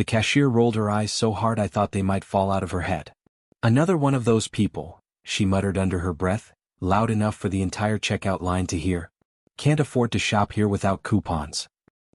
The cashier rolled her eyes so hard I thought they might fall out of her head. "Another one of those people," she muttered under her breath, loud enough for the entire checkout line to hear. "Can't afford to shop here without coupons."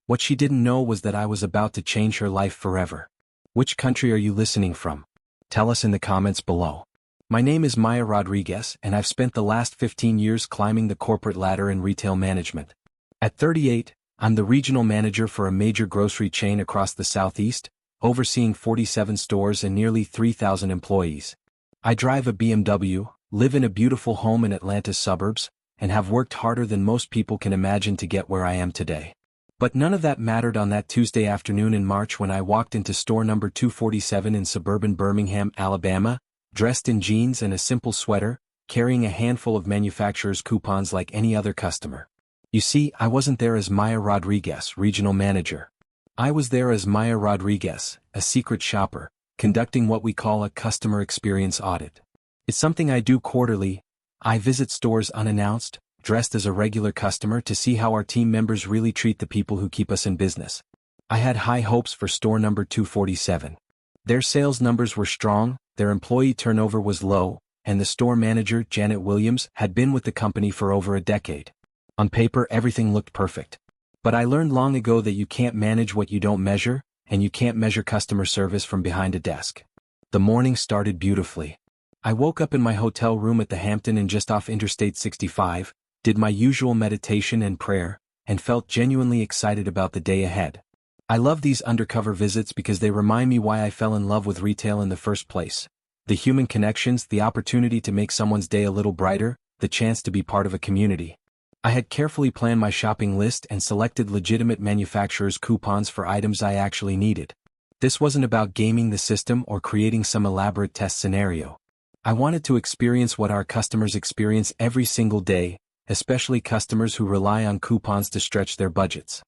What she didn't know was that I was about to change her life forever. Which country are you listening from? Tell us in the comments below. My name is Maya Rodriguez, and I've spent the last 15 years climbing the corporate ladder in retail management. At 38, I'm the regional manager for a major grocery chain across the Southeast, overseeing 47 stores and nearly 3,000 employees. I drive a BMW, live in a beautiful home in Atlanta's suburbs, and have worked harder than most people can imagine to get where I am today. But none of that mattered on that Tuesday afternoon in March when I walked into store number 247 in suburban Birmingham, Alabama, dressed in jeans and a simple sweater, carrying a handful of manufacturer's coupons like any other customer. You see, I wasn't there as Maya Rodriguez, regional manager. I was there as Maya Rodriguez, a secret shopper, conducting what we call a customer experience audit. It's something I do quarterly. I visit stores unannounced, dressed as a regular customer to see how our team members really treat the people who keep us in business. I had high hopes for store number 247. Their sales numbers were strong, their employee turnover was low, and the store manager, Janet Williams, had been with the company for over a decade. On paper, everything looked perfect. But I learned long ago that you can't manage what you don't measure, and you can't measure customer service from behind a desk. The morning started beautifully. I woke up in my hotel room at the Hampton Inn just off Interstate 65, did my usual meditation and prayer, and felt genuinely excited about the day ahead. I love these undercover visits because they remind me why I fell in love with retail in the first place. The human connections, the opportunity to make someone's day a little brighter, the chance to be part of a community. I had carefully planned my shopping list and selected legitimate manufacturers' coupons for items I actually needed. This wasn't about gaming the system or creating some elaborate test scenario. I wanted to experience what our customers experience every single day, especially customers who rely on coupons to stretch their budgets.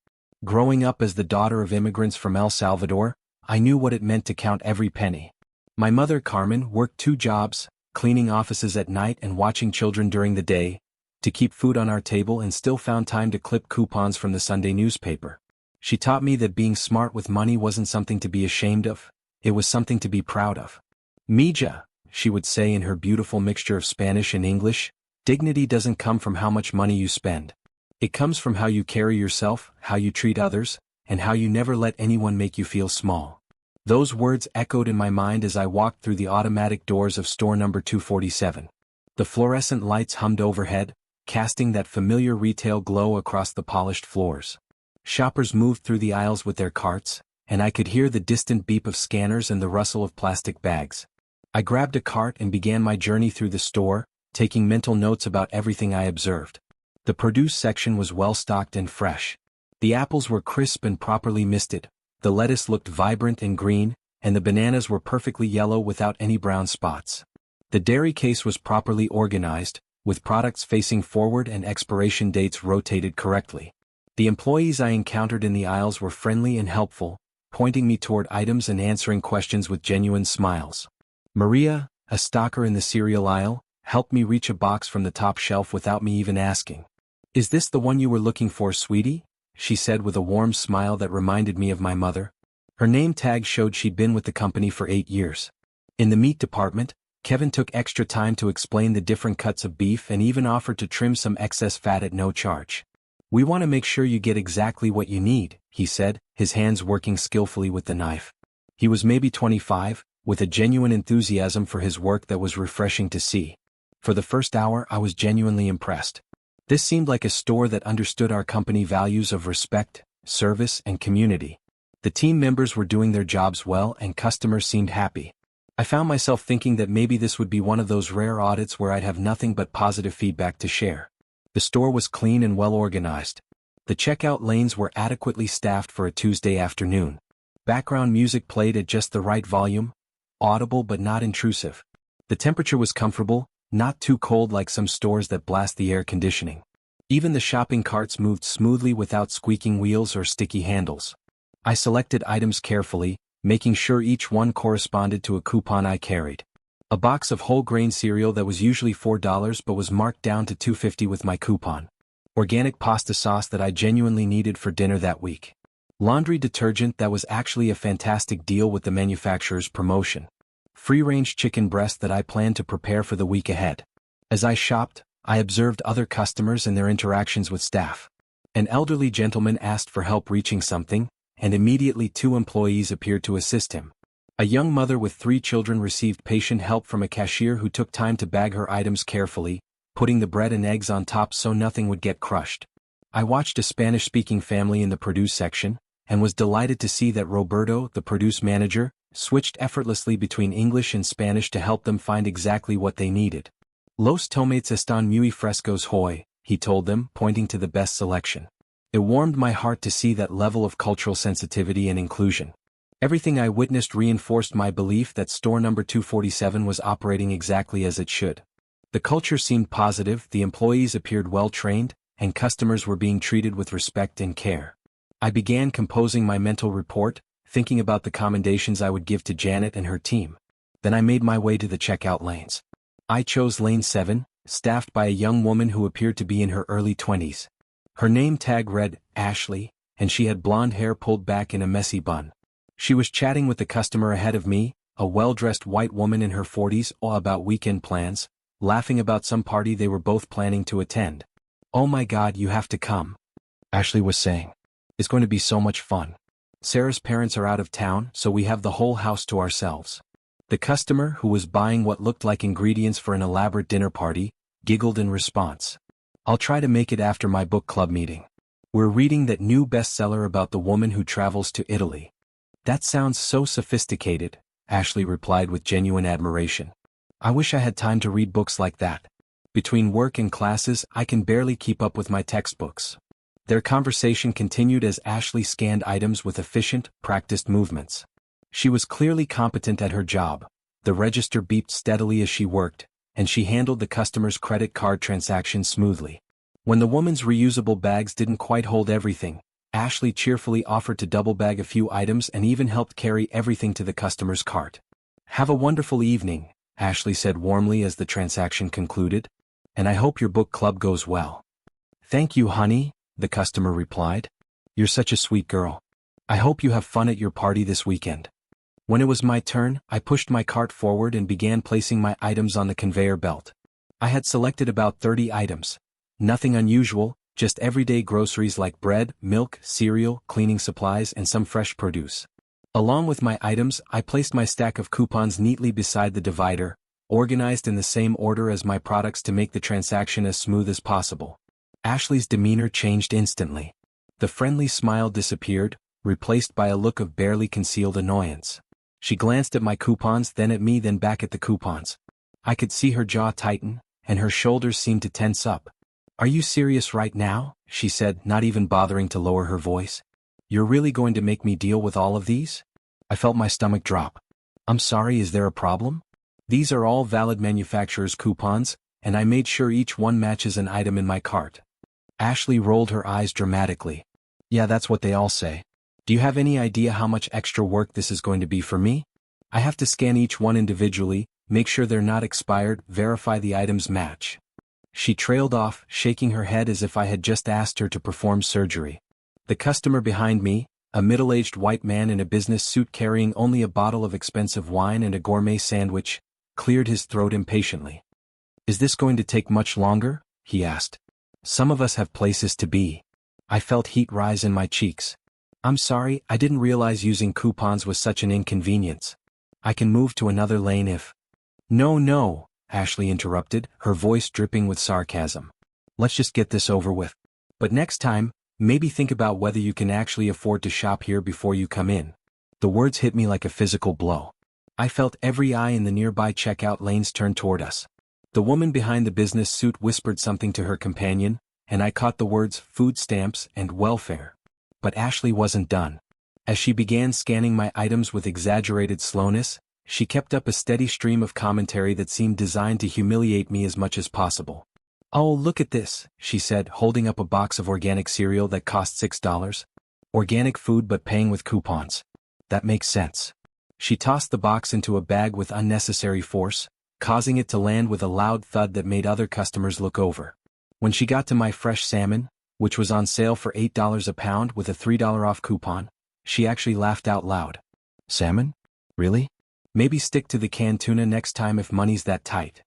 Growing up as the daughter of immigrants from El Salvador, I knew what it meant to count every penny. My mother, Carmen, worked 2 jobs, cleaning offices at night and watching children during the day, to keep food on our table, and still found time to clip coupons from the Sunday newspaper. She taught me that being smart with money wasn't something to be ashamed of, it was something to be proud of. "Mija," she would say in her beautiful mixture of Spanish and English, "dignity doesn't come from how much money you spend. It comes from how you carry yourself, how you treat others, and how you never let anyone make you feel small." Those words echoed in my mind as I walked through the automatic doors of store number 247. The fluorescent lights hummed overhead, casting that familiar retail glow across the polished floors. Shoppers moved through the aisles with their carts, and I could hear the distant beep of scanners and the rustle of plastic bags. I grabbed a cart and began my journey through the store, taking mental notes about everything I observed. The produce section was well stocked and fresh. The apples were crisp and properly misted, the lettuce looked vibrant and green, and the bananas were perfectly yellow without any brown spots. The dairy case was properly organized, with products facing forward and expiration dates rotated correctly. The employees I encountered in the aisles were friendly and helpful, pointing me toward items and answering questions with genuine smiles. Maria, a stocker in the cereal aisle, helped me reach a box from the top shelf without me even asking. "Is this the one you were looking for, sweetie?" she said with a warm smile that reminded me of my mother. Her name tag showed she'd been with the company for 8 years. In the meat department, Kevin took extra time to explain the different cuts of beef and even offered to trim some excess fat at no charge. "We want to make sure you get exactly what you need," he said, his hands working skillfully with the knife. He was maybe 25, with a genuine enthusiasm for his work that was refreshing to see. For the first hour, I was genuinely impressed. This seemed like a store that understood our company values of respect, service, and community. The team members were doing their jobs well and customers seemed happy. I found myself thinking that maybe this would be one of those rare audits where I'd have nothing but positive feedback to share. The store was clean and well organized. The checkout lanes were adequately staffed for a Tuesday afternoon. Background music played at just the right volume, audible but not intrusive. The temperature was comfortable, not too cold like some stores that blast the air conditioning. Even the shopping carts moved smoothly without squeaking wheels or sticky handles. I selected items carefully, making sure each one corresponded to a coupon I carried. A box of whole grain cereal that was usually $4 but was marked down to $2.50 with my coupon. Organic pasta sauce that I genuinely needed for dinner that week. Laundry detergent that was actually a fantastic deal with the manufacturer's promotion. Free-range chicken breast that I planned to prepare for the week ahead. As I shopped, I observed other customers and their interactions with staff. An elderly gentleman asked for help reaching something, and immediately 2 employees appeared to assist him. A young mother with 3 children received patient help from a cashier who took time to bag her items carefully, putting the bread and eggs on top so nothing would get crushed. I watched a Spanish-speaking family in the produce section, and was delighted to see that Roberto, the produce manager, switched effortlessly between English and Spanish to help them find exactly what they needed. Los tomates están muy frescos hoy, he told them, pointing to the best selection. It warmed my heart to see that level of cultural sensitivity and inclusion. Everything I witnessed reinforced my belief that store number 247 was operating exactly as it should. The culture seemed positive, the employees appeared well-trained, and customers were being treated with respect and care. I began composing my mental report, thinking about the commendations I would give to Janet and her team. Then I made my way to the checkout lanes. I chose lane 7, staffed by a young woman who appeared to be in her early 20s. Her name tag read, Ashley, and she had blonde hair pulled back in a messy bun. She was chatting with the customer ahead of me, a well-dressed white woman in her 40s, all about weekend plans, laughing about some party they were both planning to attend. "Oh my God, you have to come," Ashley was saying. "It's going to be so much fun. Sarah's parents are out of town, so we have the whole house to ourselves." The customer, who was buying what looked like ingredients for an elaborate dinner party, giggled in response. "I'll try to make it after my book club meeting. We're reading that new bestseller about the woman who travels to Italy." "That sounds so sophisticated," Ashley replied with genuine admiration. "I wish I had time to read books like that. Between work and classes, I can barely keep up with my textbooks." Their conversation continued as Ashley scanned items with efficient, practiced movements. She was clearly competent at her job. The register beeped steadily as she worked, and she handled the customer's credit card transaction smoothly. When the woman's reusable bags didn't quite hold everything, Ashley cheerfully offered to double bag a few items and even helped carry everything to the customer's cart. "Have a wonderful evening," Ashley said warmly as the transaction concluded. "And I hope your book club goes well." "Thank you, honey," the customer replied. "You're such a sweet girl. I hope you have fun at your party this weekend." When it was my turn, I pushed my cart forward and began placing my items on the conveyor belt. I had selected about 30 items. Nothing unusual, just everyday groceries like bread, milk, cereal, cleaning supplies, and some fresh produce. Along with my items, I placed my stack of coupons neatly beside the divider, organized in the same order as my products to make the transaction as smooth as possible. Ashley's demeanor changed instantly. The friendly smile disappeared, replaced by a look of barely concealed annoyance. She glanced at my coupons, then at me, then back at the coupons. I could see her jaw tighten, and her shoulders seemed to tense up. "Are you serious right now?" she said, not even bothering to lower her voice. "You're really going to make me deal with all of these?" I felt my stomach drop. "I'm sorry, is there a problem? These are all valid manufacturer's coupons, and I made sure each one matches an item in my cart." Ashley rolled her eyes dramatically. "Yeah, that's what they all say. Do you have any idea how much extra work this is going to be for me? I have to scan each one individually, make sure they're not expired, verify the items match." She trailed off, shaking her head as if I had just asked her to perform surgery. The customer behind me, a middle-aged white man in a business suit carrying only a bottle of expensive wine and a gourmet sandwich, cleared his throat impatiently. "Is this going to take much longer?" he asked. "Some of us have places to be." I felt heat rise in my cheeks. "I'm sorry, I didn't realize using coupons was such an inconvenience. I can move to another lane if—" No, Ashley interrupted, her voice dripping with sarcasm. "Let's just get this over with. But next time, maybe think about whether you can actually afford to shop here before you come in." The words hit me like a physical blow. I felt every eye in the nearby checkout lanes turn toward us. The woman behind the business suit whispered something to her companion, and I caught the words food stamps and welfare. But Ashley wasn't done. As she began scanning my items with exaggerated slowness, she kept up a steady stream of commentary that seemed designed to humiliate me as much as possible. "Oh, look at this," she said, holding up a box of organic cereal that cost $6. "Organic food but paying with coupons. That makes sense." She tossed the box into a bag with unnecessary force, causing it to land with a loud thud that made other customers look over. When she got to my fresh salmon, which was on sale for $8 a pound with a $3 off coupon. She actually laughed out loud. Salmon? Really? Maybe stick to the canned tuna next time if money's that tight.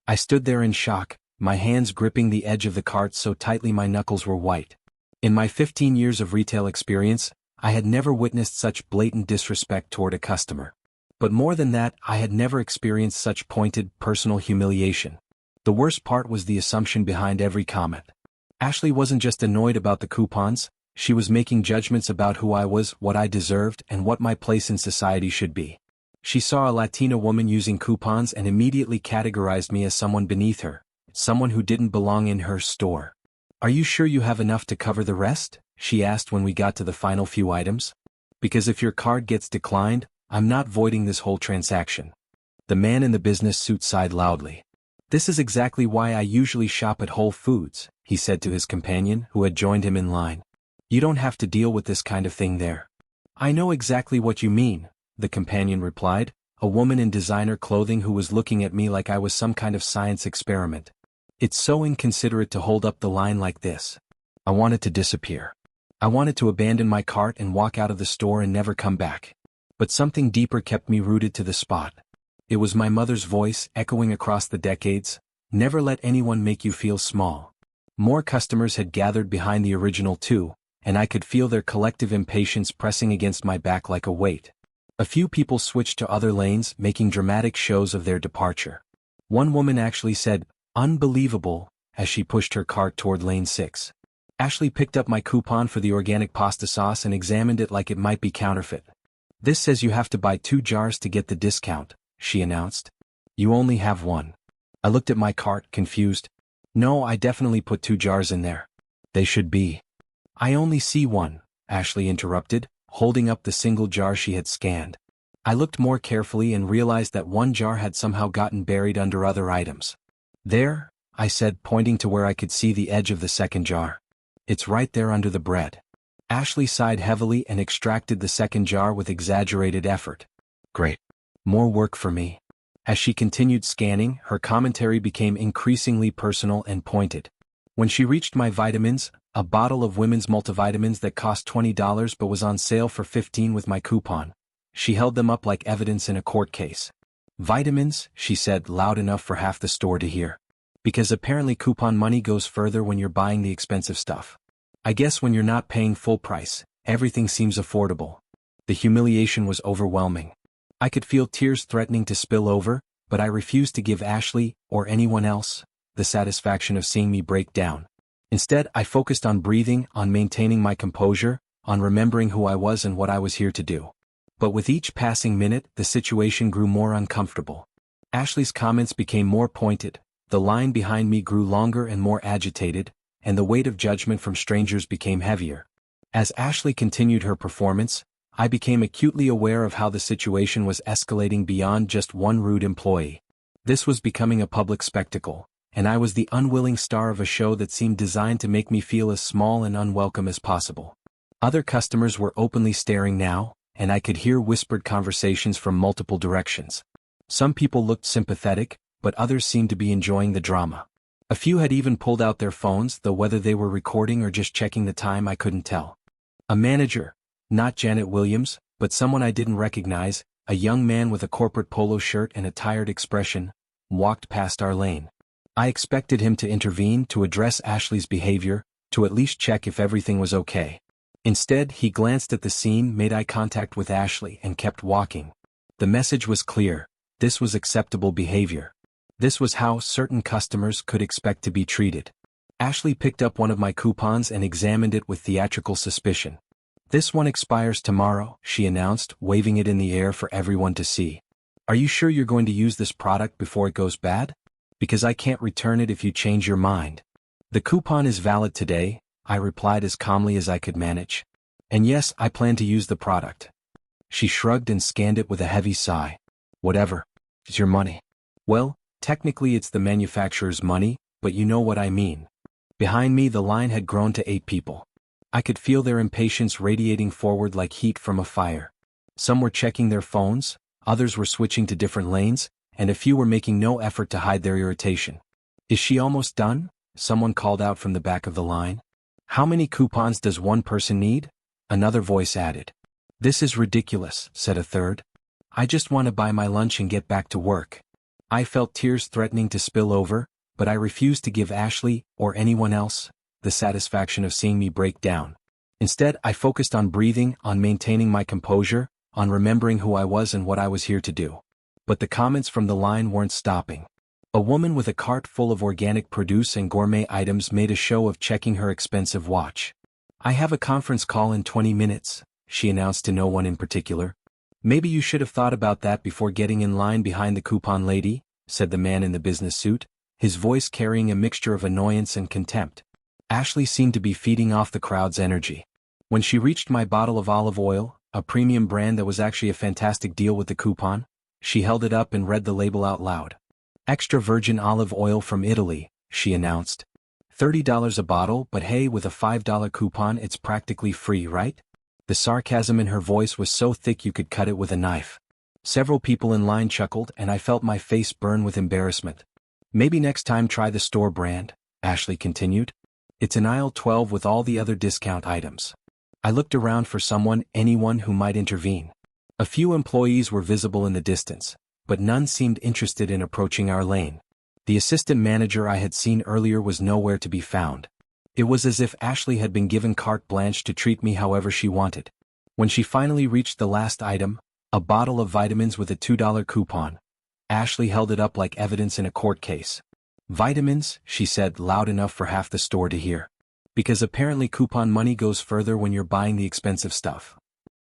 I stood there in shock, my hands gripping the edge of the cart so tightly my knuckles were white. In my 15 years of retail experience, I had never witnessed such blatant disrespect toward a customer. But more than that, I had never experienced such pointed, personal humiliation. The worst part was the assumption behind every comment. Ashley wasn't just annoyed about the coupons, she was making judgments about who I was, what I deserved, and what my place in society should be. She saw a Latina woman using coupons and immediately categorized me as someone beneath her, someone who didn't belong in her store. "Are you sure you have enough to cover the rest?" she asked when we got to the final few items. "Because if your card gets declined, I'm not voiding this whole transaction." The man in the business suit sighed loudly. "This is exactly why I usually shop at Whole Foods," he said to his companion who had joined him in line. "You don't have to deal with this kind of thing there." "I know exactly what you mean," the companion replied, a woman in designer clothing who was looking at me like I was some kind of science experiment. "It's so inconsiderate to hold up the line like this." I wanted to disappear. I wanted to abandon my cart and walk out of the store and never come back. But something deeper kept me rooted to the spot. It was my mother's voice echoing across the decades, "Never let anyone make you feel small." More customers had gathered behind the original two, and I could feel their collective impatience pressing against my back like a weight. A few people switched to other lanes, making dramatic shows of their departure. One woman actually said, "Unbelievable," as she pushed her cart toward lane 6. Ashley picked up my coupon for the organic pasta sauce and examined it like it might be counterfeit. "This says you have to buy 2 jars to get the discount," she announced. "You only have 1. I looked at my cart, confused. "No, I definitely put 2 jars in there. They should be." "I only see 1, Ashley interrupted, holding up the single jar she had scanned. I looked more carefully and realized that 1 jar had somehow gotten buried under other items. "There," I said, pointing to where I could see the edge of the second jar. "It's right there under the bread." Ashley sighed heavily and extracted the second jar with exaggerated effort. "Great. More work for me." As she continued scanning, her commentary became increasingly personal and pointed. When she reached my vitamins, a bottle of women's multivitamins that cost $20 but was on sale for $15 with my coupon, she held them up like evidence in a court case. "Vitamins," she said loud enough for half the store to hear. "Because apparently coupon money goes further when you're buying the expensive stuff. I guess when you're not paying full price, everything seems affordable." The humiliation was overwhelming. I could feel tears threatening to spill over, but I refused to give Ashley, or anyone else, the satisfaction of seeing me break down. Instead, I focused on breathing, on maintaining my composure, on remembering who I was and what I was here to do. But with each passing minute, the situation grew more uncomfortable. Ashley's comments became more pointed, the line behind me grew longer and more agitated, and the weight of judgment from strangers became heavier. As Ashley continued her performance, I became acutely aware of how the situation was escalating beyond just one rude employee. This was becoming a public spectacle, and I was the unwilling star of a show that seemed designed to make me feel as small and unwelcome as possible. Other customers were openly staring now, and I could hear whispered conversations from multiple directions. Some people looked sympathetic, but others seemed to be enjoying the drama. A few had even pulled out their phones, though whether they were recording or just checking the time I couldn't tell. A manager, not Janet Williams, but someone I didn't recognize, a young man with a corporate polo shirt and a tired expression, walked past our lane. I expected him to intervene, to address Ashley's behavior, to at least check if everything was okay. Instead, he glanced at the scene, made eye contact with Ashley, and kept walking. The message was clear: this was acceptable behavior. This was how certain customers could expect to be treated. Ashley picked up one of my coupons and examined it with theatrical suspicion. "This one expires tomorrow," she announced, waving it in the air for everyone to see. "Are you sure you're going to use this product before it goes bad? Because I can't return it if you change your mind." "The coupon is valid today," I replied as calmly as I could manage. "And yes, I plan to use the product." She shrugged and scanned it with a heavy sigh. "Whatever. It's your money." "Well, technically it's the manufacturer's money, but you know what I mean." Behind me the line had grown to 8 people. I could feel their impatience radiating forward like heat from a fire. Some were checking their phones, others were switching to different lanes, and a few were making no effort to hide their irritation. "Is she almost done?" someone called out from the back of the line. How many coupons does one person need? Another voice added. This is ridiculous, said a third. I just want to buy my lunch and get back to work. I felt tears threatening to spill over, but I refused to give Ashley, or anyone else, the satisfaction of seeing me break down. Instead, I focused on breathing, on maintaining my composure, on remembering who I was and what I was here to do. But the comments from the line weren't stopping. A woman with a cart full of organic produce and gourmet items made a show of checking her expensive watch. I have a conference call in 20 minutes, she announced to no one in particular. Maybe you should have thought about that before getting in line behind the coupon lady, said the man in the business suit, his voice carrying a mixture of annoyance and contempt. Ashley seemed to be feeding off the crowd's energy. When she reached my bottle of olive oil, a premium brand that was actually a fantastic deal with the coupon, she held it up and read the label out loud. Extra virgin olive oil from Italy, she announced. $30 a bottle, but hey, with a $5 coupon it's practically free, right? The sarcasm in her voice was so thick you could cut it with a knife. Several people in line chuckled and I felt my face burn with embarrassment. Maybe next time try the store brand, Ashley continued. It's in aisle 12 with all the other discount items. I looked around for anyone who might intervene. A few employees were visible in the distance, but none seemed interested in approaching our lane. The assistant manager I had seen earlier was nowhere to be found. It was as if Ashley had been given carte blanche to treat me however she wanted. When she finally reached the last item, a bottle of vitamins with a $2 coupon, Ashley held it up like evidence in a court case. Vitamins, she said loud enough for half the store to hear. Because apparently coupon money goes further when you're buying the expensive stuff.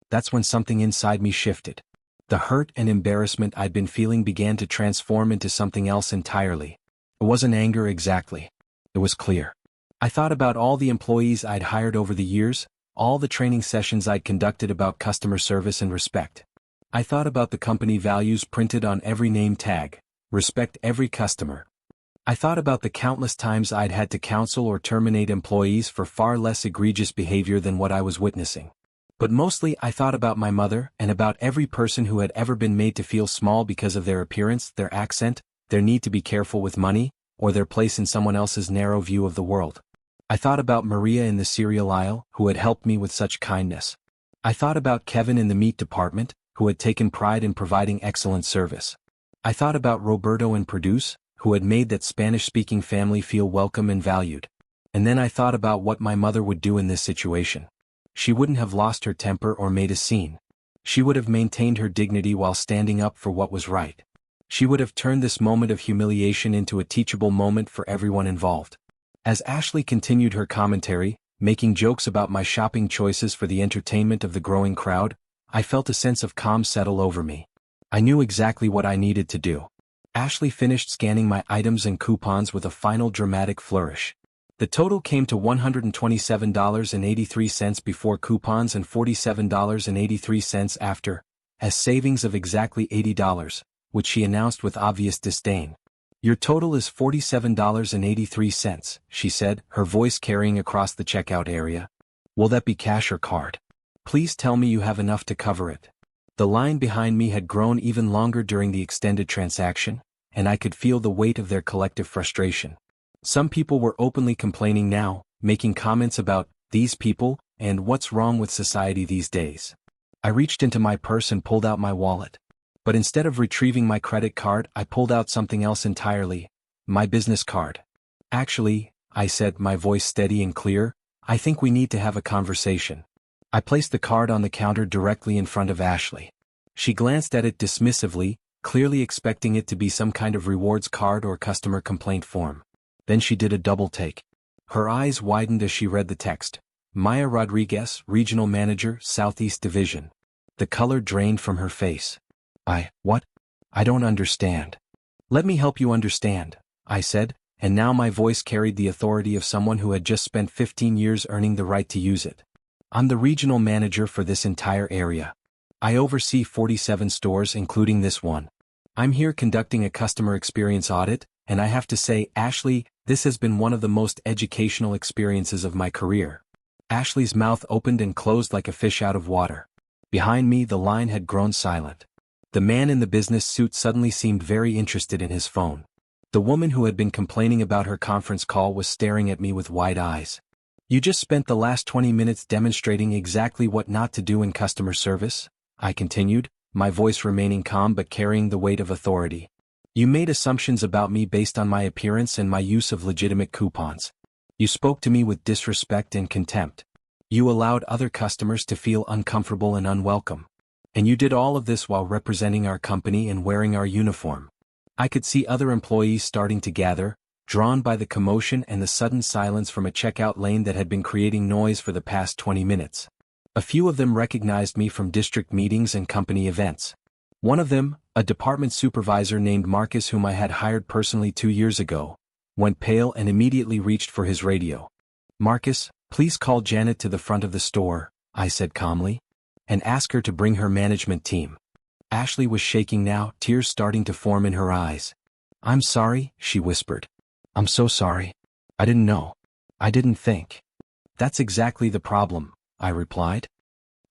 That's when something inside me shifted. The hurt and embarrassment I'd been feeling began to transform into something else entirely. It wasn't anger exactly. It was clear. I thought about all the employees I'd hired over the years, all the training sessions I'd conducted about customer service and respect. I thought about the company values printed on every name tag, respect every customer. I thought about the countless times I'd had to counsel or terminate employees for far less egregious behavior than what I was witnessing. But mostly I thought about my mother and about every person who had ever been made to feel small because of their appearance, their accent, their need to be careful with money, or their place in someone else's narrow view of the world. I thought about Maria in the cereal aisle, who had helped me with such kindness. I thought about Kevin in the meat department, who had taken pride in providing excellent service. I thought about Roberto in produce, who had made that Spanish-speaking family feel welcome and valued. And then I thought about what my mother would do in this situation. She wouldn't have lost her temper or made a scene. She would have maintained her dignity while standing up for what was right. She would have turned this moment of humiliation into a teachable moment for everyone involved. As Ashley continued her commentary, making jokes about my shopping choices for the entertainment of the growing crowd, I felt a sense of calm settle over me. I knew exactly what I needed to do. Ashley finished scanning my items and coupons with a final dramatic flourish. The total came to $127.83 before coupons and $47.83 after, as savings of exactly $80, which she announced with obvious disdain. Your total is $47.83, she said, her voice carrying across the checkout area. Will that be cash or card? Please tell me you have enough to cover it. The line behind me had grown even longer during the extended transaction, and I could feel the weight of their collective frustration. Some people were openly complaining now, making comments about these people and what's wrong with society these days. I reached into my purse and pulled out my wallet. But instead of retrieving my credit card, I pulled out something else entirely, my business card. Actually, I said, my voice steady and clear, I think we need to have a conversation. I placed the card on the counter directly in front of Ashley. She glanced at it dismissively, clearly expecting it to be some kind of rewards card or customer complaint form. Then she did a double take. Her eyes widened as she read the text. Maya Rodriguez, Regional Manager, Southeast Division. The color drained from her face. What? I don't understand. Let me help you understand, I said, and now my voice carried the authority of someone who had just spent 15 years earning the right to use it. I'm the regional manager for this entire area. I oversee 47 stores including this one. I'm here conducting a customer experience audit, and I have to say, Ashley, this has been one of the most educational experiences of my career. Ashley's mouth opened and closed like a fish out of water. Behind me, the line had grown silent. The man in the business suit suddenly seemed very interested in his phone. The woman who had been complaining about her conference call was staring at me with wide eyes. You just spent the last 20 minutes demonstrating exactly what not to do in customer service, I continued, my voice remaining calm but carrying the weight of authority. You made assumptions about me based on my appearance and my use of legitimate coupons. You spoke to me with disrespect and contempt. You allowed other customers to feel uncomfortable and unwelcome. And you did all of this while representing our company and wearing our uniform. I could see other employees starting to gather, drawn by the commotion and the sudden silence from a checkout lane that had been creating noise for the past 20 minutes. A few of them recognized me from district meetings and company events. One of them, a department supervisor named Marcus whom I had hired personally 2 years ago, went pale and immediately reached for his radio. "Marcus, please call Janet to the front of the store," I said calmly, "and ask her to bring her management team." Ashley was shaking now, tears starting to form in her eyes. "I'm sorry," she whispered. "I'm so sorry. I didn't know. I didn't think." "That's exactly the problem," I replied.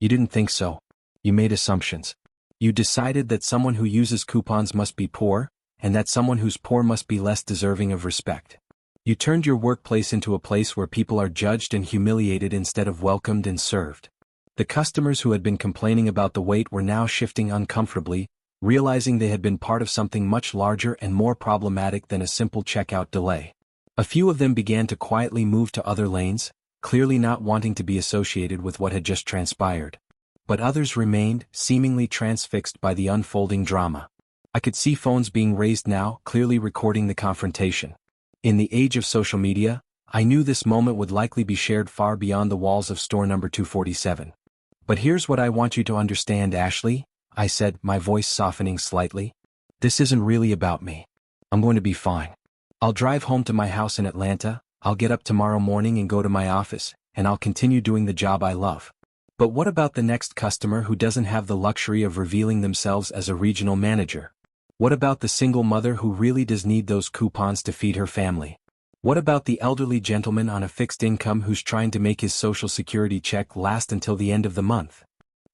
"You didn't think so. You made assumptions. You decided that someone who uses coupons must be poor, and that someone who's poor must be less deserving of respect. You turned your workplace into a place where people are judged and humiliated instead of welcomed and served." The customers who had been complaining about the wait were now shifting uncomfortably, realizing they had been part of something much larger and more problematic than a simple checkout delay. A few of them began to quietly move to other lanes, clearly not wanting to be associated with what had just transpired. But others remained, seemingly transfixed by the unfolding drama. I could see phones being raised now, clearly recording the confrontation. In the age of social media, I knew this moment would likely be shared far beyond the walls of store number 247. "But here's what I want you to understand, Ashley," I said, my voice softening slightly. "This isn't really about me. I'm going to be fine. I'll drive home to my house in Atlanta, I'll get up tomorrow morning and go to my office, and I'll continue doing the job I love. But what about the next customer who doesn't have the luxury of revealing themselves as a regional manager? What about the single mother who really does need those coupons to feed her family? What about the elderly gentleman on a fixed income who's trying to make his Social Security check last until the end of the month?"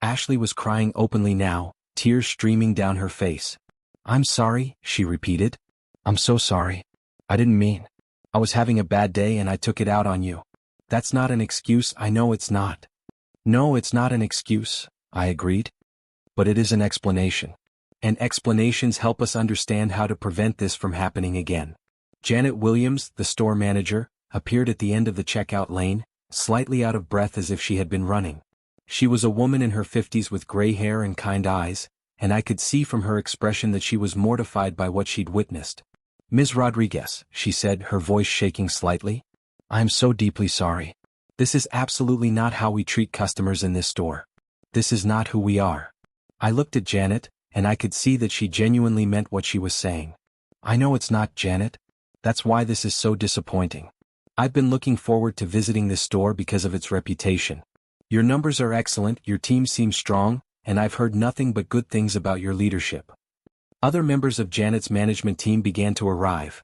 Ashley was crying openly now, tears streaming down her face. "I'm sorry," she repeated. "I'm so sorry. I didn't mean. I was having a bad day and I took it out on you." "That's not an excuse, I know it's not." "No, it's not an excuse," I agreed. "But it is an explanation. And explanations help us understand how to prevent this from happening again." Janet Williams, the store manager, appeared at the end of the checkout lane, slightly out of breath as if she had been running. She was a woman in her 50s with gray hair and kind eyes, and I could see from her expression that she was mortified by what she'd witnessed. "Ms. Rodriguez," she said, her voice shaking slightly, "I am so deeply sorry. This is absolutely not how we treat customers in this store. This is not who we are." I looked at Janet, and I could see that she genuinely meant what she was saying. "I know it's not, Janet. That's why this is so disappointing. I've been looking forward to visiting this store because of its reputation. Your numbers are excellent, your team seems strong, and I've heard nothing but good things about your leadership." Other members of Janet's management team began to arrive.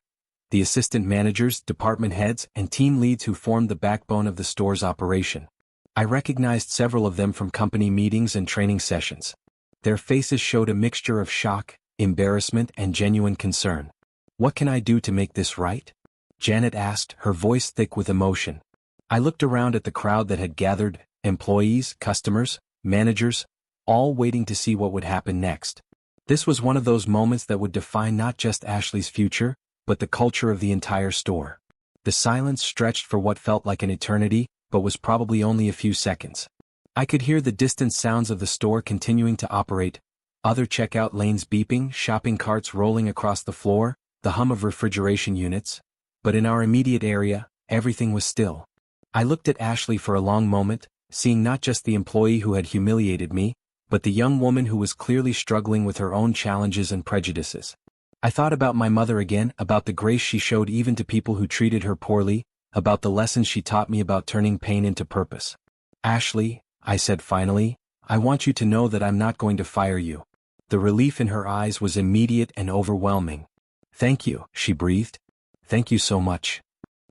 The assistant managers, department heads, and team leads who formed the backbone of the store's operation. I recognized several of them from company meetings and training sessions. Their faces showed a mixture of shock, embarrassment, and genuine concern. "What can I do to make this right?" Janet asked, her voice thick with emotion. I looked around at the crowd that had gathered, employees, customers, managers, all waiting to see what would happen next. This was one of those moments that would define not just Ashley's future, but the culture of the entire store. The silence stretched for what felt like an eternity, but was probably only a few seconds. I could hear the distant sounds of the store continuing to operate, other checkout lanes beeping, shopping carts rolling across the floor, the hum of refrigeration units, but in our immediate area, everything was still. I looked at Ashley for a long moment, seeing not just the employee who had humiliated me, but the young woman who was clearly struggling with her own challenges and prejudices. I thought about my mother again, about the grace she showed even to people who treated her poorly, about the lessons she taught me about turning pain into purpose. "Ashley," I said finally, "I want you to know that I'm not going to fire you." The relief in her eyes was immediate and overwhelming. "Thank you," she breathed. "Thank you so much.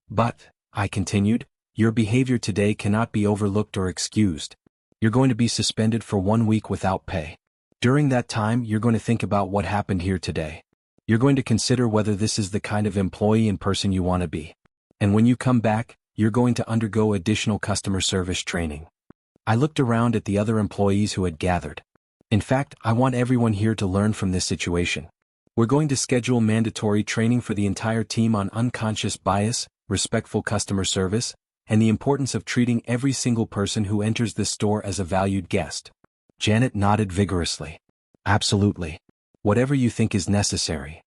But," I continued, "your behavior today cannot be overlooked or excused. You're going to be suspended for 1 week without pay. During that time, you're going to think about what happened here today. You're going to consider whether this is the kind of employee and person you want to be. And when you come back, you're going to undergo additional customer service training. I looked around at the other employees who had gathered. In fact, I want everyone here to learn from this situation. We're going to schedule mandatory training for the entire team on unconscious bias, respectful customer service, and the importance of treating every single person who enters this store as a valued guest. Janet nodded vigorously. Absolutely. Whatever you think is necessary.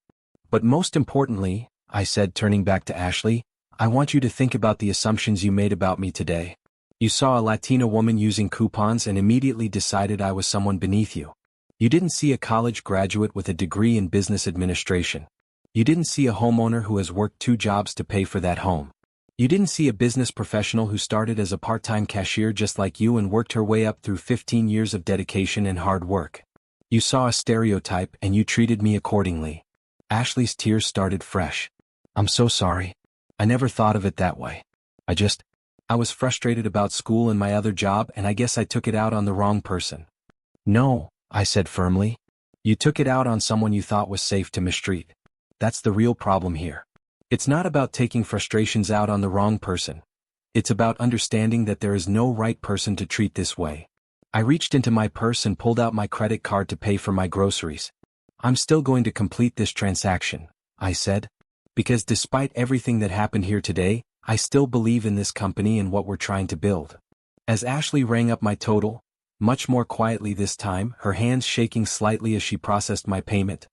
But most importantly, I said, turning back to Ashley, I want you to think about the assumptions you made about me today. You saw a Latina woman using coupons and immediately decided I was someone beneath you. You didn't see a college graduate with a degree in business administration. You didn't see a homeowner who has worked 2 jobs to pay for that home. You didn't see a business professional who started as a part-time cashier just like you and worked her way up through 15 years of dedication and hard work. You saw a stereotype and you treated me accordingly. Ashley's tears started fresh. I'm so sorry. I never thought of it that way. I was frustrated about school and my other job, and I guess I took it out on the wrong person. No, I said firmly. You took it out on someone you thought was safe to mistreat. That's the real problem here. It's not about taking frustrations out on the wrong person. It's about understanding that there is no right person to treat this way. I reached into my purse and pulled out my credit card to pay for my groceries. I'm still going to complete this transaction, I said. Because despite everything that happened here today, I still believe in this company and what we're trying to build. As Ashley rang up my total, much more quietly this time, her hands shaking slightly as she processed my payment,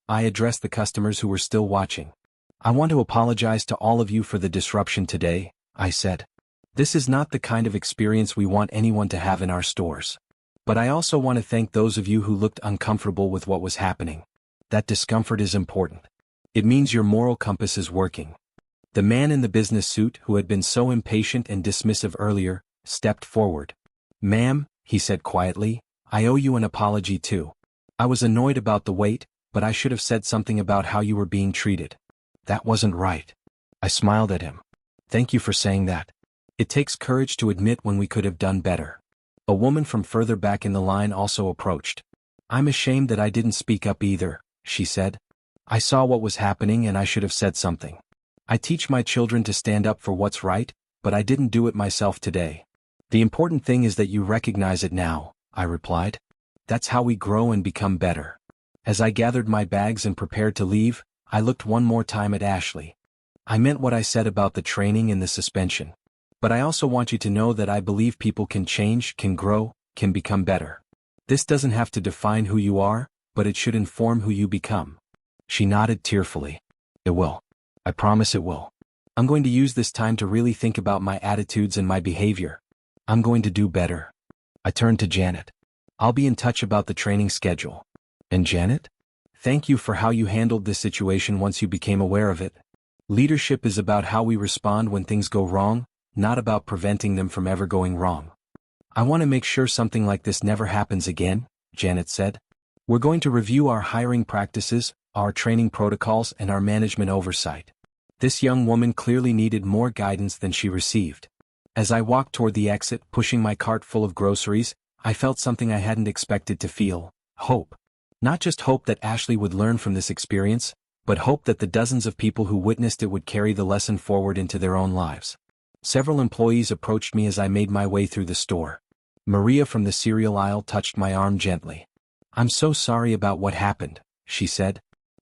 I addressed the customers who were still watching. I want to apologize to all of you for the disruption today, I said. This is not the kind of experience we want anyone to have in our stores. But I also want to thank those of you who looked uncomfortable with what was happening. That discomfort is important. It means your moral compass is working. The man in the business suit, who had been so impatient and dismissive earlier, stepped forward. Ma'am, he said quietly, I owe you an apology too. I was annoyed about the wait, but I should have said something about how you were being treated. That wasn't right. I smiled at him. Thank you for saying that. It takes courage to admit when we could have done better. A woman from further back in the line also approached. I'm ashamed that I didn't speak up either, she said. I saw what was happening and I should have said something. I teach my children to stand up for what's right, but I didn't do it myself today. The important thing is that you recognize it now, I replied. That's how we grow and become better. As I gathered my bags and prepared to leave, I looked one more time at Ashley. I meant what I said about the training and the suspension. But I also want you to know that I believe people can change, can grow, can become better. This doesn't have to define who you are, but it should inform who you become. She nodded tearfully. It will. I promise it will. I'm going to use this time to really think about my attitudes and my behavior. I'm going to do better. I turned to Janet. I'll be in touch about the training schedule. And Janet? Thank you for how you handled this situation once you became aware of it. Leadership is about how we respond when things go wrong, not about preventing them from ever going wrong. I want to make sure something like this never happens again, Janet said. We're going to review our hiring practices, our training protocols, and our management oversight. This young woman clearly needed more guidance than she received. As I walked toward the exit, pushing my cart full of groceries, I felt something I hadn't expected to feel: hope. Not just hope that Ashley would learn from this experience, but hope that the dozens of people who witnessed it would carry the lesson forward into their own lives. Several employees approached me as I made my way through the store. Maria from the cereal aisle touched my arm gently. I'm so sorry about what happened, she said.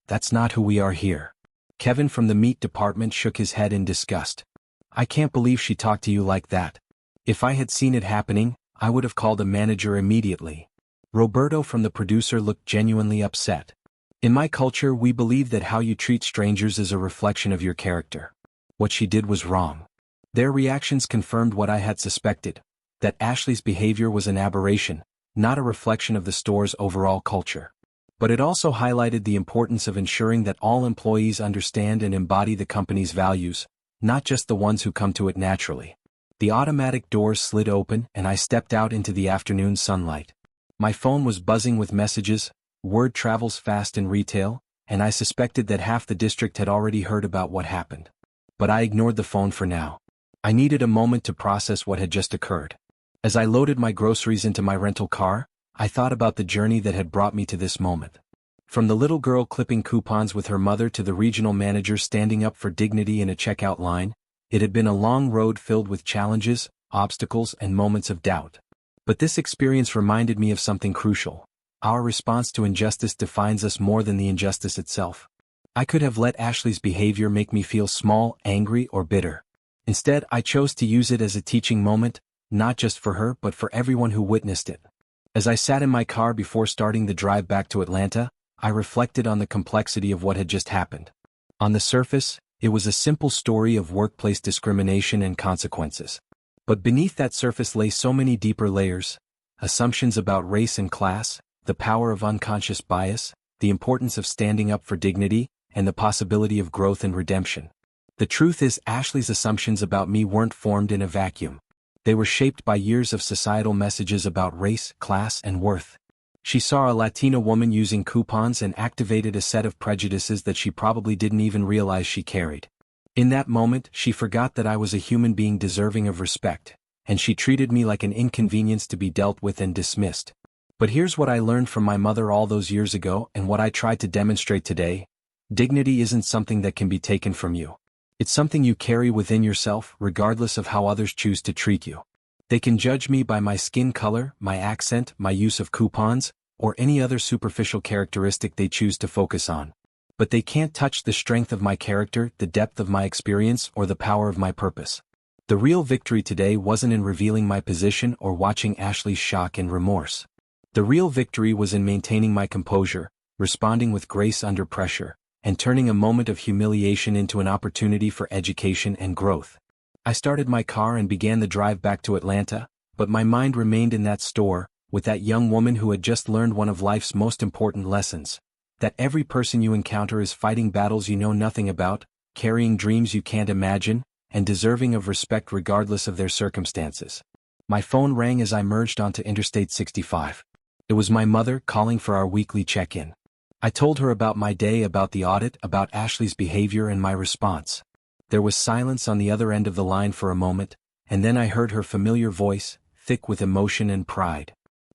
That's not who we are here. Kevin from the meat department shook his head in disgust. I can't believe she talked to you like that. If I had seen it happening, I would have called a manager immediately. Roberto from the producer looked genuinely upset. In my culture, we believe that how you treat strangers is a reflection of your character. What she did was wrong. Their reactions confirmed what I had suspected, that Ashley's behavior was an aberration, not a reflection of the store's overall culture. But it also highlighted the importance of ensuring that all employees understand and embody the company's values, not just the ones who come to it naturally. The automatic doors slid open and I stepped out into the afternoon sunlight. My phone was buzzing with messages. Word travels fast in retail, and I suspected that half the district had already heard about what happened. But I ignored the phone for now. I needed a moment to process what had just occurred. As I loaded my groceries into my rental car, I thought about the journey that had brought me to this moment. From the little girl clipping coupons with her mother to the regional manager standing up for dignity in a checkout line, It had been a long road filled with challenges, obstacles, and moments of doubt. But this experience reminded me of something crucial. Our response to injustice defines us more than the injustice itself. I could have let Ashley's behavior make me feel small, angry, or bitter. Instead, I chose to use it as a teaching moment, not just for her but for everyone who witnessed it. As I sat in my car before starting the drive back to Atlanta, I reflected on the complexity of what had just happened. On the surface, it was a simple story of workplace discrimination and consequences. But beneath that surface lay so many deeper layers: assumptions about race and class, the power of unconscious bias, the importance of standing up for dignity, and the possibility of growth and redemption. The truth is, Ashley's assumptions about me weren't formed in a vacuum. They were shaped by years of societal messages about race, class, and worth. She saw a Latina woman using coupons and activated a set of prejudices that she probably didn't even realize she carried. In that moment, she forgot that I was a human being deserving of respect, and she treated me like an inconvenience to be dealt with and dismissed. But here's what I learned from my mother all those years ago and what I tried to demonstrate today: dignity isn't something that can be taken from you. It's something you carry within yourself, regardless of how others choose to treat you. They can judge me by my skin color, my accent, my use of coupons, or any other superficial characteristic they choose to focus on. But they can't touch the strength of my character, the depth of my experience, or the power of my purpose. The real victory today wasn't in revealing my position or watching Ashley's shock and remorse. The real victory was in maintaining my composure, responding with grace under pressure, and turning a moment of humiliation into an opportunity for education and growth. I started my car and began the drive back to Atlanta, but my mind remained in that store, with that young woman who had just learned one of life's most important lessons: that every person you encounter is fighting battles you know nothing about, carrying dreams you can't imagine, and deserving of respect regardless of their circumstances. My phone rang as I merged onto Interstate 65. It was my mother calling for our weekly check-in. I told her about my day, about the audit, about Ashley's behavior, and my response. There was silence on the other end of the line for a moment, and then I heard her familiar voice, thick with emotion and pride.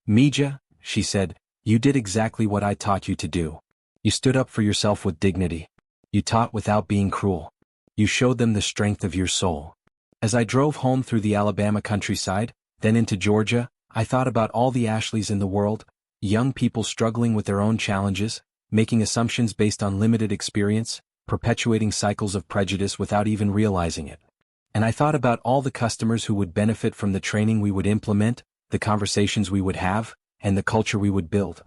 "Mija," she said, "you did exactly what I taught you to do. You stood up for yourself with dignity. You taught without being cruel. You showed them the strength of your soul." As I drove home through the Alabama countryside, then into Georgia, I thought about all the Ashleys in the world, young people struggling with their own challenges, making assumptions based on limited experience, perpetuating cycles of prejudice without even realizing it. And I thought about all the customers who would benefit from the training we would implement, the conversations we would have, and the culture we would build.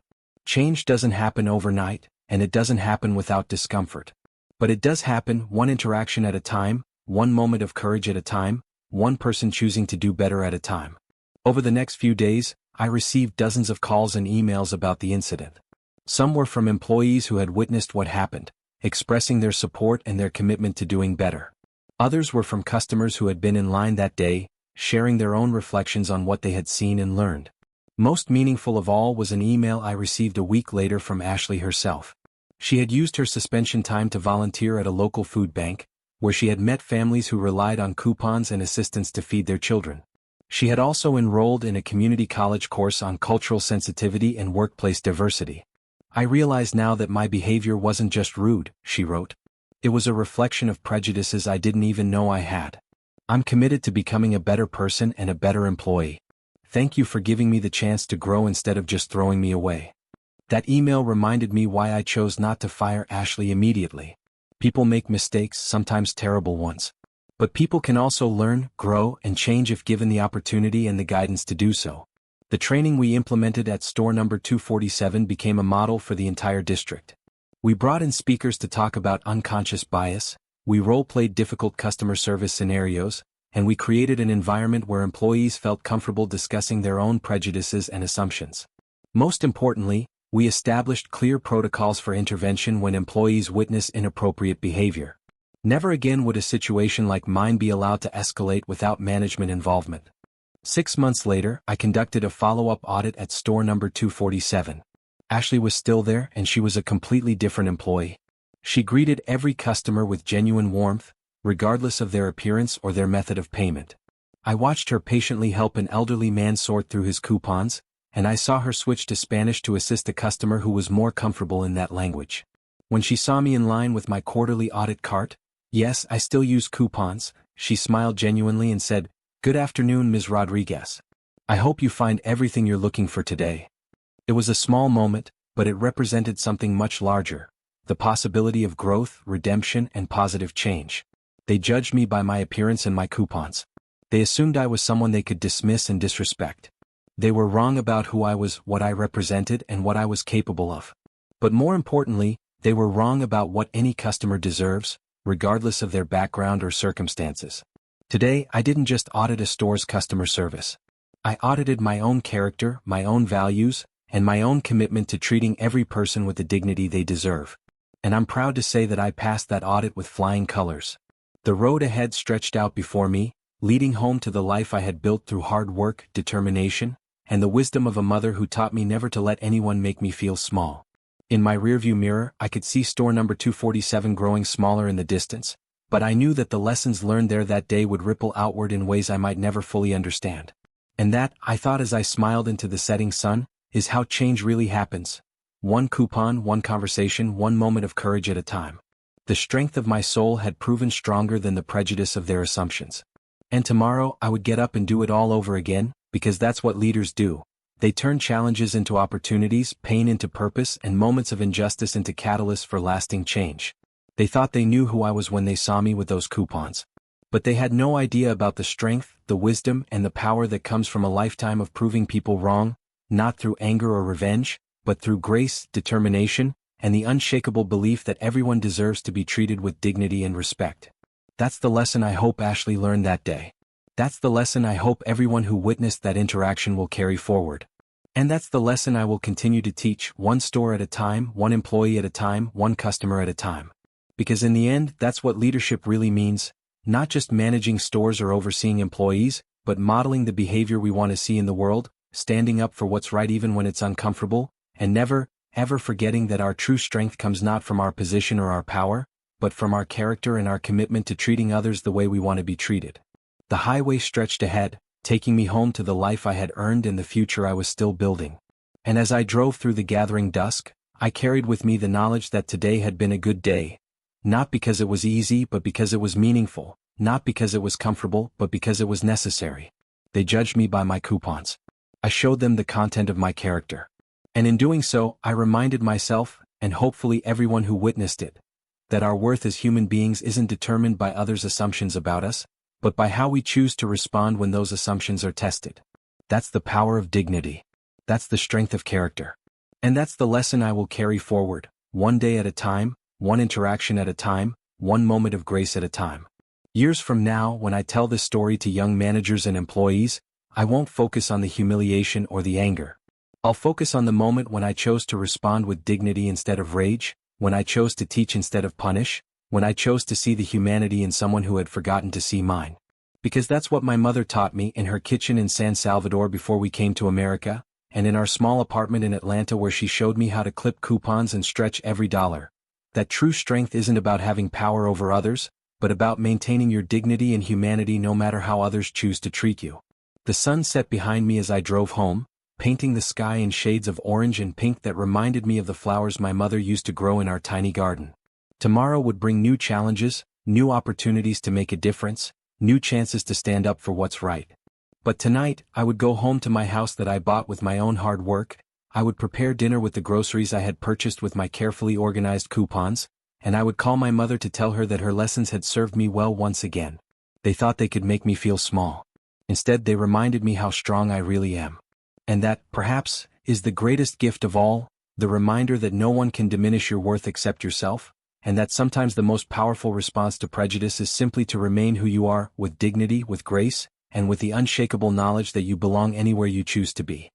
Change doesn't happen overnight, and it doesn't happen without discomfort. But it does happen one interaction at a time, one moment of courage at a time, one person choosing to do better at a time. Over the next few days, I received dozens of calls and emails about the incident. Some were from employees who had witnessed what happened, expressing their support and their commitment to doing better. Others were from customers who had been in line that day, sharing their own reflections on what they had seen and learned. Most meaningful of all was an email I received a week later from Ashley herself. She had used her suspension time to volunteer at a local food bank, where she had met families who relied on coupons and assistance to feed their children. She had also enrolled in a community college course on cultural sensitivity and workplace diversity. "I realize now that my behavior wasn't just rude," she wrote. "It was a reflection of prejudices I didn't even know I had. I'm committed to becoming a better person and a better employee. Thank you for giving me the chance to grow instead of just throwing me away." That email reminded me why I chose not to fire Ashley immediately. People make mistakes, sometimes terrible ones. But people can also learn, grow, and change if given the opportunity and the guidance to do so. The training we implemented at store number 247 became a model for the entire district. We brought in speakers to talk about unconscious bias, we role-played difficult customer service scenarios, and we created an environment where employees felt comfortable discussing their own prejudices and assumptions. Most importantly, we established clear protocols for intervention when employees witness inappropriate behavior. Never again would a situation like mine be allowed to escalate without management involvement. 6 months later, I conducted a follow-up audit at store number 247. Ashley was still there, and she was a completely different employee. She greeted every customer with genuine warmth, regardless of their appearance or their method of payment. I watched her patiently help an elderly man sort through his coupons, and I saw her switch to Spanish to assist a customer who was more comfortable in that language. When she saw me in line with my quarterly audit cart, "Yes, I still use coupons," She smiled genuinely and said, "Good afternoon, Ms. Rodriguez. I hope you find everything you're looking for today." It was a small moment, but it represented something much larger: the possibility of growth, redemption, and positive change. They judged me by my appearance and my coupons. They assumed I was someone they could dismiss and disrespect. They were wrong about who I was, what I represented, and what I was capable of. But more importantly, they were wrong about what any customer deserves, regardless of their background or circumstances. Today, I didn't just audit a store's customer service. I audited my own character, my own values, and my own commitment to treating every person with the dignity they deserve. And I'm proud to say that I passed that audit with flying colors. The road ahead stretched out before me, leading home to the life I had built through hard work, determination, and the wisdom of a mother who taught me never to let anyone make me feel small. In my rearview mirror, I could see store number 247 growing smaller in the distance, but I knew that the lessons learned there that day would ripple outward in ways I might never fully understand. And that, I thought as I smiled into the setting sun, is how change really happens. One coupon, one conversation, one moment of courage at a time. The strength of my soul had proven stronger than the prejudice of their assumptions. And tomorrow I would get up and do it all over again, because that's what leaders do. They turn challenges into opportunities, pain into purpose, and moments of injustice into catalysts for lasting change. They thought they knew who I was when they saw me with those coupons. But they had no idea about the strength, the wisdom, and the power that comes from a lifetime of proving people wrong, not through anger or revenge, but through grace, determination, and the unshakable belief that everyone deserves to be treated with dignity and respect. That's the lesson I hope Ashley learned that day. That's the lesson I hope everyone who witnessed that interaction will carry forward. And that's the lesson I will continue to teach, one store at a time, one employee at a time, one customer at a time. Because in the end, that's what leadership really means, not just managing stores or overseeing employees, but modeling the behavior we want to see in the world, standing up for what's right even when it's uncomfortable, and never, ever forgetting that our true strength comes not from our position or our power, but from our character and our commitment to treating others the way we want to be treated. The highway stretched ahead, taking me home to the life I had earned and the future I was still building. And as I drove through the gathering dusk, I carried with me the knowledge that today had been a good day. Not because it was easy, but because it was meaningful. Not because it was comfortable, but because it was necessary. They judged me by my coupons. I showed them the content of my character. And in doing so, I reminded myself, and hopefully everyone who witnessed it, that our worth as human beings isn't determined by others' assumptions about us, but by how we choose to respond when those assumptions are tested. That's the power of dignity. That's the strength of character. And that's the lesson I will carry forward, one day at a time, one interaction at a time, one moment of grace at a time. Years from now, when I tell this story to young managers and employees, I won't focus on the humiliation or the anger. I'll focus on the moment when I chose to respond with dignity instead of rage, when I chose to teach instead of punish, when I chose to see the humanity in someone who had forgotten to see mine. Because that's what my mother taught me in her kitchen in San Salvador before we came to America, and in our small apartment in Atlanta where she showed me how to clip coupons and stretch every dollar. That true strength isn't about having power over others, but about maintaining your dignity and humanity no matter how others choose to treat you. The sun set behind me as I drove home, painting the sky in shades of orange and pink that reminded me of the flowers my mother used to grow in our tiny garden. Tomorrow would bring new challenges, new opportunities to make a difference, new chances to stand up for what's right. But tonight, I would go home to my house that I bought with my own hard work. I would prepare dinner with the groceries I had purchased with my carefully organized coupons, and I would call my mother to tell her that her lessons had served me well once again. They thought they could make me feel small. Instead, they reminded me how strong I really am. And that, perhaps, is the greatest gift of all, the reminder that no one can diminish your worth except yourself, and that sometimes the most powerful response to prejudice is simply to remain who you are, with dignity, with grace, and with the unshakable knowledge that you belong anywhere you choose to be.